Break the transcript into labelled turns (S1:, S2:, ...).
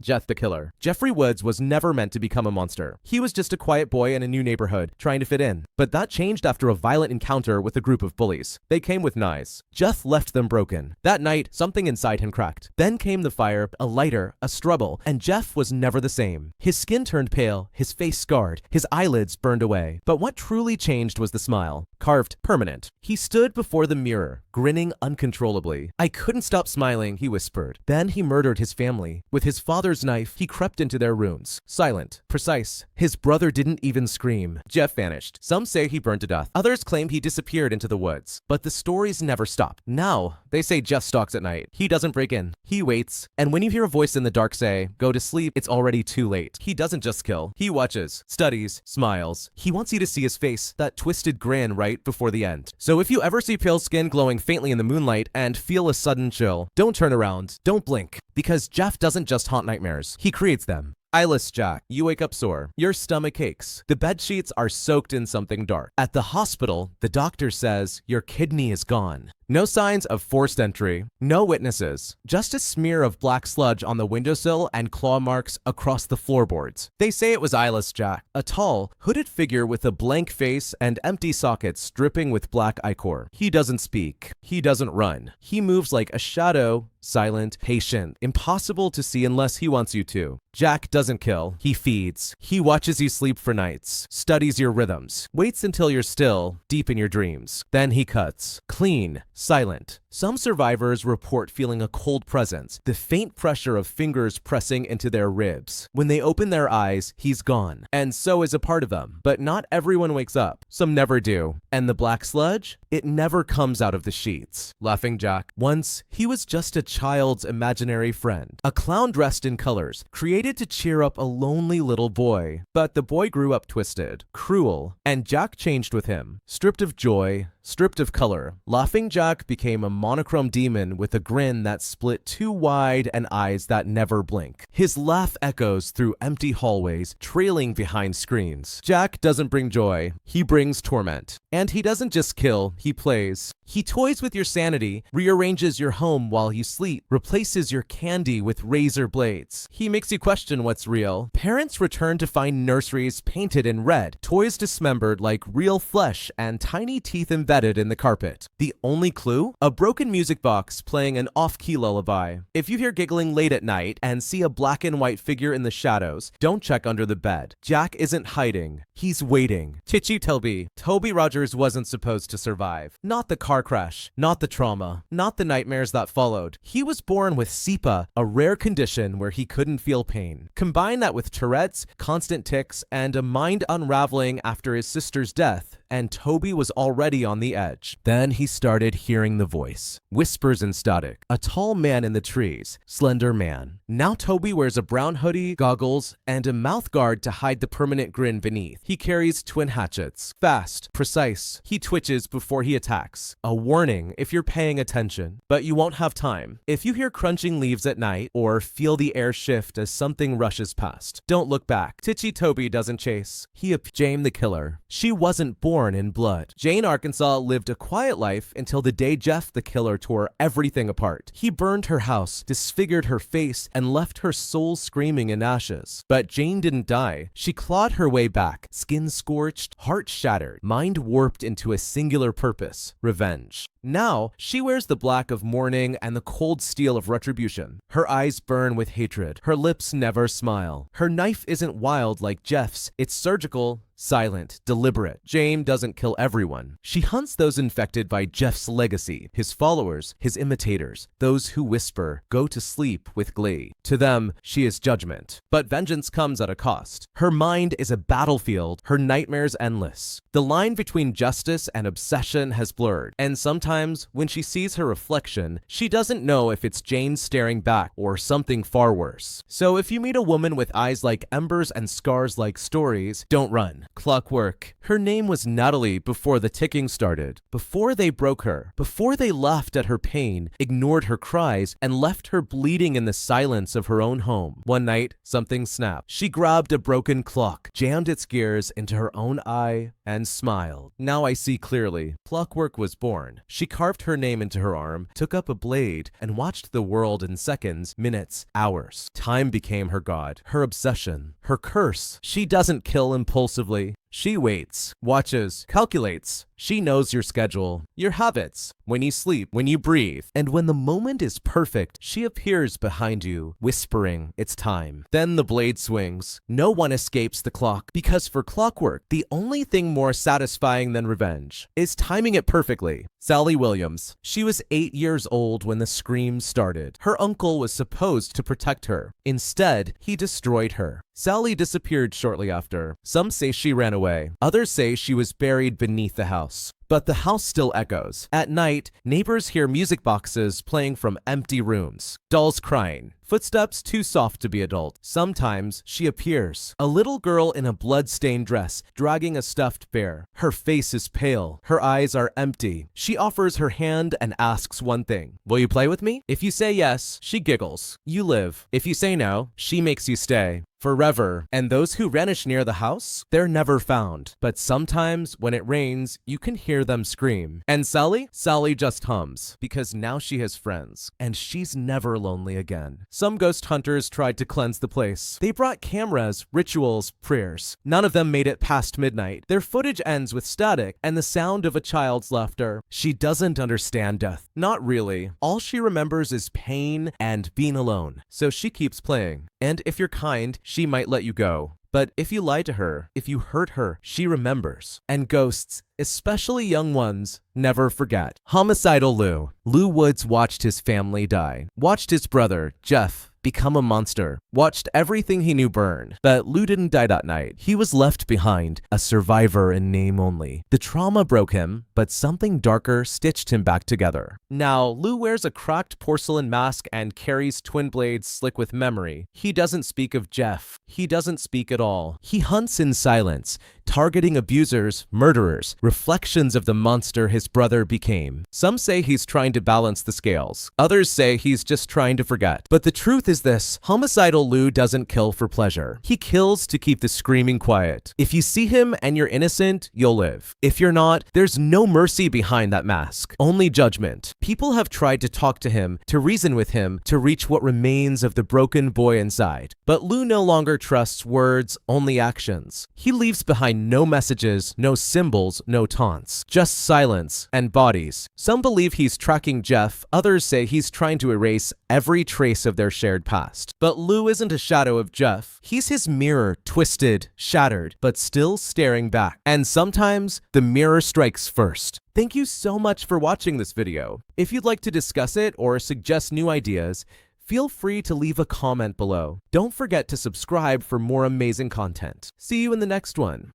S1: Jeff the Killer. Jeffrey Woods was never meant to become a monster. He was just a quiet boy in a new neighborhood, trying to fit in. But that changed after a violent encounter with a group of bullies. They came with knives. Jeff left them broken. That night, something inside him cracked. Then came the fire, a lighter, a struggle, and Jeff was never the same. His skin turned pale, his face scarred, his eyelids burned away. But what truly changed was the smile, carved permanent. He stood before the mirror, grinning uncontrollably. "I couldn't stop smiling," he whispered. Then he murdered his family. With his father's knife, he crept into their rooms. Silent, precise. His brother didn't even scream. Jeff vanished. Some say he burned to death. Others claim he disappeared into the woods. But the stories never stop. Now, they say Jeff stalks at night. He doesn't break in. He waits. And when you hear a voice in the dark say, "Go to sleep," it's already too late. He doesn't just kill. He watches, studies, smiles. He wants you to see his face, that twisted grin right before the end. So if you ever see pale skin glowing faintly in the moonlight and feel a sudden chill, don't turn around, don't blink, because Jeff doesn't just haunt nightmares, he creates them. Eyeless Jack. You wake up sore. Your stomach aches. The bed sheets are soaked in something dark. At the hospital, the doctor says your kidney is gone. No signs of forced entry. No witnesses. Just a smear of black sludge on the windowsill and claw marks across the floorboards. They say it was Eyeless Jack, a tall, hooded figure with a blank face and empty sockets dripping with black ichor. He doesn't speak. He doesn't run. He moves like a shadow, silent, patient, impossible to see unless he wants you to. Jack doesn't kill. He feeds. He watches you sleep for nights, studies your rhythms, waits until you're still, deep in your dreams. Then he cuts. Clean. Silent. Some survivors report feeling a cold presence, the faint pressure of fingers pressing into their ribs. When they open their eyes, he's gone. And so is a part of them. But not everyone wakes up. Some never do. And the black sludge? It never comes out of the sheets. Laughing Jack. Once, he was just a child's imaginary friend. A clown dressed in colors, created to cheer up a lonely little boy. But the boy grew up twisted, cruel, and Jack changed with him. Stripped of joy, stripped of color, Laughing Jack became a monochrome demon with a grin that split too wide and eyes that never blink. His laugh echoes through empty hallways, trailing behind screens. Jack doesn't bring joy, he brings torment. And he doesn't just kill, he plays. He toys with your sanity, rearranges your home while you sleep, replaces your candy with razor blades. He makes you question what's real. Parents return to find nurseries painted in red, toys dismembered like real flesh, and tiny teeth embedded in the carpet. The only clue? A broken music box playing an off-key lullaby. If you hear giggling late at night and see a black and white figure in the shadows, don't check under the bed. Jack isn't hiding. He's waiting. Ticci-Toby. Toby Rogers wasn't supposed to survive. Not the car crash, not the trauma, not the nightmares that followed. He was born with SIPA, a rare condition where he couldn't feel pain. Combine that with Tourette's, constant tics, and a mind unraveling after his sister's death, and Toby was already on the edge. Then he started hearing the voice. Whispers and static. A tall man in the trees. Slender man. Now Toby wears a brown hoodie, goggles, and a mouth guard to hide the permanent grin beneath. He carries twin hatchets. Fast. Precise. He twitches before he attacks. A warning if you're paying attention. But you won't have time. If you hear crunching leaves at night, or feel the air shift as something rushes past, don't look back. Ticci-Toby doesn't chase. Jane the Killer. She wasn't born in blood. Jane Arkansas lived a quiet life until the day Jeff the Killer tore everything apart. He burned her house, disfigured her face, and left her soul screaming in ashes. But Jane didn't die. She clawed her way back, skin scorched, heart shattered, mind warped into a singular purpose: revenge. Now, she wears the black of mourning and the cold steel of retribution. Her eyes burn with hatred. Her lips never smile. Her knife isn't wild like Jeff's. It's surgical, silent, deliberate. Jane doesn't kill everyone. She hunts those infected by Jeff's legacy, his followers, his imitators, those who whisper, "Go to sleep," with glee. To them, she is judgment. But vengeance comes at a cost. Her mind is a battlefield, her nightmares endless. The line between justice and obsession has blurred, and sometimes, when she sees her reflection, she doesn't know if it's Jane staring back or something far worse. So if you meet a woman with eyes like embers and scars like stories, don't run. Clockwork. Her name was Natalie before the ticking started, before they broke her, before they laughed at her pain, ignored her cries, and left her bleeding in the silence of her own home. One night, something snapped. She grabbed a broken clock, jammed its gears into her own eye, and smiled. Now I see clearly. Clockwork was born. She She carved her name into her arm, took up a blade, and watched the world in seconds, minutes, hours. Time became her god, her obsession, her curse. She doesn't kill impulsively. She waits, watches, calculates. She knows your schedule, your habits, when you sleep, when you breathe. And when the moment is perfect, she appears behind you, whispering, "It's time." Then the blade swings. No one escapes the clock, because for Clockwork, the only thing more satisfying than revenge is timing it perfectly. Sally Williams. She was 8 years old when the screams started. Her uncle was supposed to protect her. Instead, he destroyed her. Sally disappeared shortly after. Some say she ran away. Others say she was buried beneath the house. But the house still echoes. At night, neighbors hear music boxes playing from empty rooms, dolls crying, footsteps too soft to be adult. Sometimes she appears, a little girl in a blood-stained dress, dragging a stuffed bear. Her face is pale, her eyes are empty. She offers her hand and asks one thing: "Will you play with me?" If you say yes, she giggles. You live. If you say no, she makes you stay. Forever. And those who vanish near the house, they're never found. But sometimes, when it rains, you can hear them scream. And Sally? Sally just hums, because now she has friends, and she's never lonely again. Some ghost hunters tried to cleanse the place. They brought cameras, rituals, prayers. None of them made it past midnight. Their footage ends with static and the sound of a child's laughter. She doesn't understand death. Not really. All she remembers is pain and being alone. So she keeps playing. And if you're kind, she might let you go. But if you lie to her, if you hurt her, she remembers. And ghosts, especially young ones, never forget. Homicidal Liu. Liu Woods watched his family die. Watched his brother, Jeff, become a monster. Watched everything he knew burn. But Liu didn't die that night. He was left behind, a survivor in name only. The trauma broke him, but something darker stitched him back together. Now, Liu wears a cracked porcelain mask and carries twin blades slick with memory. He doesn't speak of Jeff. He doesn't speak at all. He hunts in silence, targeting abusers, murderers, reflections of the monster his brother became. Some say he's trying to balance the scales. Others say he's just trying to forget. But the truth is this: Homicidal Liu doesn't kill for pleasure. He kills to keep the screaming quiet. If you see him and you're innocent, you'll live. If you're not, there's no mercy behind that mask, only judgment. People have tried to talk to him, to reason with him, to reach what remains of the broken boy inside. But Liu no longer trusts words, only actions. He leaves behind no messages, no symbols, no taunts, just silence and bodies. Some believe he's tracking Jeff, others say he's trying to erase every trace of their shared past. But Liu isn't a shadow of Jeff. He's his mirror, twisted, shattered, but still staring back. And sometimes the mirror strikes first. Thank you so much for watching this video. If you'd like to discuss it or suggest new ideas, feel free to leave a comment below. Don't forget to subscribe for more amazing content. See you in the next one.